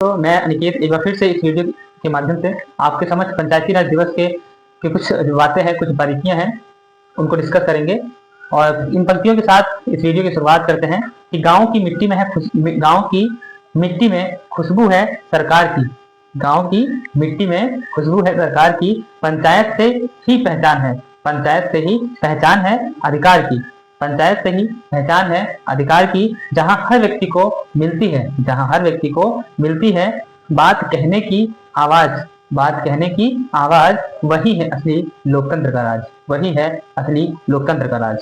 तो मैं अनिकेत एक बार फिर से इस वीडियो के माध्यम से आपके समझ पंचायती राज दिवस के कुछ जो बातें हैं, कुछ बारीकियां हैं, उनको डिस्कस करेंगे। और इन पंक्तियों के साथ इस वीडियो की शुरुआत करते हैं कि गांव की मिट्टी में है गांव की मिट्टी में खुशबू है सरकार की। गांव की मिट्टी में खुशबू है सरकार की, पंचायत से ही पहचान है, पंचायत से ही पहचान है अधिकार की। पंचायत से ही पहचान है अधिकार की, जहां हर व्यक्ति को मिलती है, जहां हर व्यक्ति को मिलती है बात कहने की आवाज। बात कहने की आवाज, वही है असली लोकतंत्र का राज, वही है असली लोकतंत्र का राज।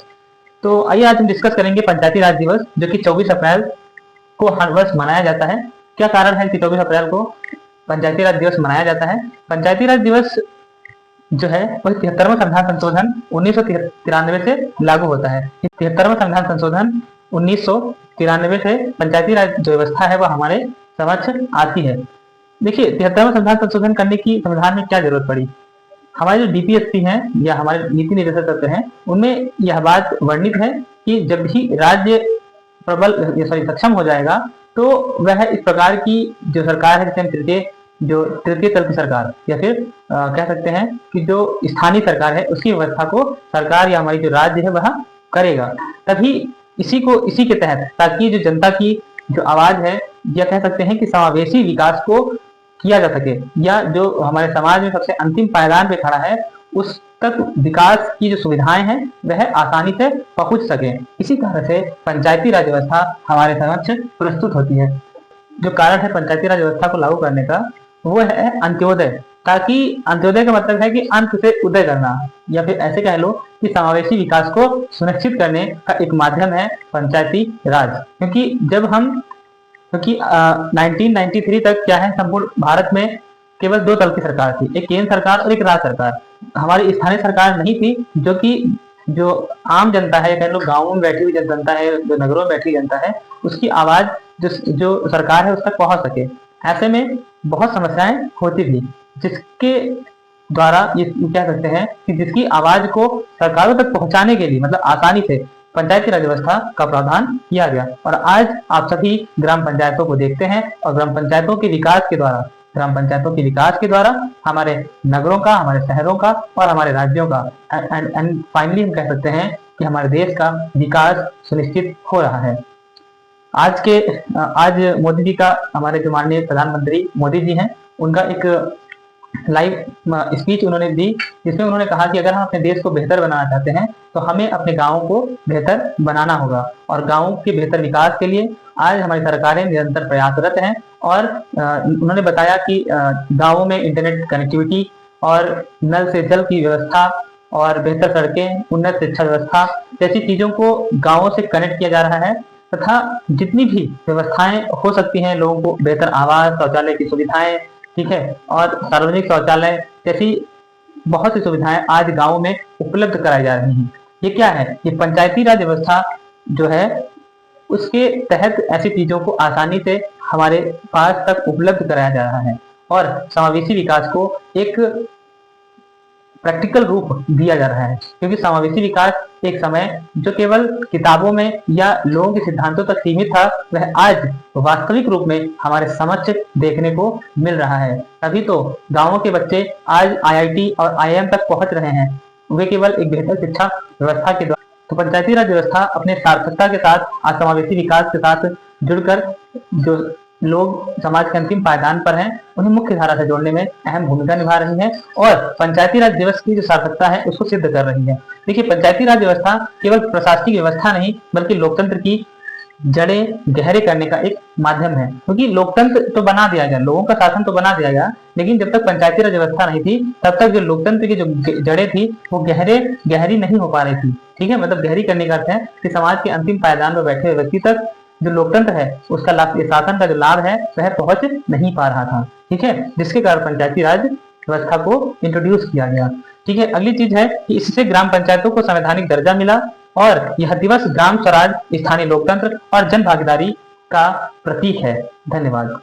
तो आइए आज हम डिस्कस करेंगे पंचायती राज दिवस, जो कि 24 अप्रैल को हर वर्ष मनाया जाता है। क्या कारण है कि 24 अप्रैल को पंचायती राज दिवस मनाया जाता है? पंचायती राज दिवस जो है वह 73वां संविधान संशोधन 1993 से लागू होता है। 73वां संविधान संशोधन 1993 से पंचायती राज जो व्यवस्था है वह हमारे समक्ष आती है। देखिए, 73वां संविधान संशोधन करने की संविधान में क्या जरूरत पड़ी? हमारे जो डीपीएससी हैं या हमारे नीति निर्देशक तत्व हैं, उनमें यह बात वर्णित है कि जब भी राज्य सक्षम हो जाएगा तो वह इस प्रकार की जो सरकार है, जिसे हम तृतीय तल की सरकार या फिर कह सकते हैं कि जो स्थानीय सरकार है, उसकी व्यवस्था को सरकार या हमारी जो राज्य है वह करेगा। तभी इसी के तहत, ताकि जो जनता की जो आवाज है, या कह सकते हैं कि समावेशी विकास को किया जा सके, या जो हमारे समाज में सबसे अंतिम पायदान पे खड़ा है उस तक विकास की जो सुविधाएं हैं वह आसानी से पहुंच सके। इसी कारण से पंचायती राज व्यवस्था हमारे समक्ष प्रस्तुत होती है। जो कारण है पंचायती राज व्यवस्था को लागू करने का, वो है अंत्योदय। ताकि अंत्योदय का मतलब है कि अंत से उदय करना, या फिर ऐसे कह लो कि समावेशी विकास को सुनिश्चित करने का एक माध्यम है पंचायती राज। क्योंकि 1993 तक क्या है, संपूर्ण भारत में केवल 2 तल की सरकार थी, एक केंद्र सरकार और एक राज्य सरकार। हमारी स्थानीय सरकार नहीं थी, जो कि जो आम जनता है, कह लो गाँवों में बैठी हुई जनता है, जो नगरों में बैठी जनता है, उसकी आवाज जो सरकार है उस तक पहुंच सके। ऐसे में बहुत समस्याएं होती थी, जिसके द्वारा ये कह सकते हैं कि जिसकी आवाज को सरकारों तक पहुंचाने के लिए, मतलब आसानी से, पंचायती राज व्यवस्था का प्रावधान किया गया। और आज आप सभी ग्राम पंचायतों को देखते हैं, और ग्राम पंचायतों के विकास के द्वारा हमारे नगरों का, हमारे शहरों का और हमारे राज्यों का एंड फाइनली हम कह सकते हैं कि हमारे देश का विकास सुनिश्चित हो रहा है। आज मोदी जी का, हमारे जो माननीय प्रधानमंत्री मोदी जी हैं, उनका एक लाइव स्पीच उन्होंने दी, जिसमें उन्होंने कहा कि अगर हम अपने देश को बेहतर बनाना चाहते हैं तो हमें अपने गाँवों को बेहतर बनाना होगा। और गाँवों के बेहतर विकास के लिए आज हमारी सरकारें निरंतर प्रयासरत हैं। और उन्होंने बताया कि गाँवों में इंटरनेट कनेक्टिविटी और नल से जल की व्यवस्था और बेहतर सड़कें, उन्नत शिक्षा व्यवस्था जैसी चीजों को गाँवों से कनेक्ट किया जा रहा है, तथा जितनी भी व्यवस्थाएं हो सकती हैं, लोगों को बेहतर आवास, शौचालय की सुविधाएं, ठीक है, और सार्वजनिक शौचालय जैसी बहुत सी सुविधाएं आज गाँव में उपलब्ध कराई जा रही हैं। ये क्या है? ये पंचायती राज व्यवस्था जो है उसके तहत ऐसी चीजों को आसानी से हमारे पास तक उपलब्ध कराया जा रहा है, और समावेशी विकास को एक प्रैक्टिकल रूप दिया जा रहा है। क्योंकि समावेशी विकास एक समय जो केवल किताबों में या लोगों के सिद्धांतों तक सीमित था, वह आज वास्तविक रूप में हमारे समक्ष देखने को मिल रहा है। तभी तो गांवों के बच्चे आज आईआईटी और आईआईएम तक पहुंच रहे हैं, वे केवल एक बेहतर शिक्षा व्यवस्था के द्वारा। तो पंचायती राज व्यवस्था अपने सार्थकता के साथ आज समावेशी विकास के साथ जुड़कर जो लोग समाज के अंतिम पायदान पर हैं, उन्हें मुख्य धारा से जोड़ने में अहम भूमिका निभा रही है, और पंचायती राज दिवस की जो सार्थकता है उसको सिद्ध कर रही है। देखिए, पंचायती राज व्यवस्था केवल प्रशासनिक व्यवस्था नहीं, बल्कि लोकतंत्र की जड़ें गहरे करने का एक माध्यम है। क्योंकि लोकतंत्र तो बना दिया गया, लोगों का शासन तो बना दिया गया, लेकिन जब तक पंचायती राज व्यवस्था नहीं थी, तब तक जो लोकतंत्र की जो जड़ें थी वो गहरी नहीं हो पा रही थी। ठीक है, मतलब गहरी करने का अर्थ है कि समाज के अंतिम पायदान पर बैठे हुए व्यक्ति तक जो लोकतंत्र है उसका लाभ, शासन का जो लाभ है, वह पहुंच नहीं पा रहा था। ठीक है, जिसके कारण पंचायती राज व्यवस्था को इंट्रोड्यूस किया गया। ठीक है, अगली चीज है कि इससे ग्राम पंचायतों को संवैधानिक दर्जा मिला, और यह दिवस ग्राम स्वराज, स्थानीय लोकतंत्र और जन भागीदारी का प्रतीक है। धन्यवाद।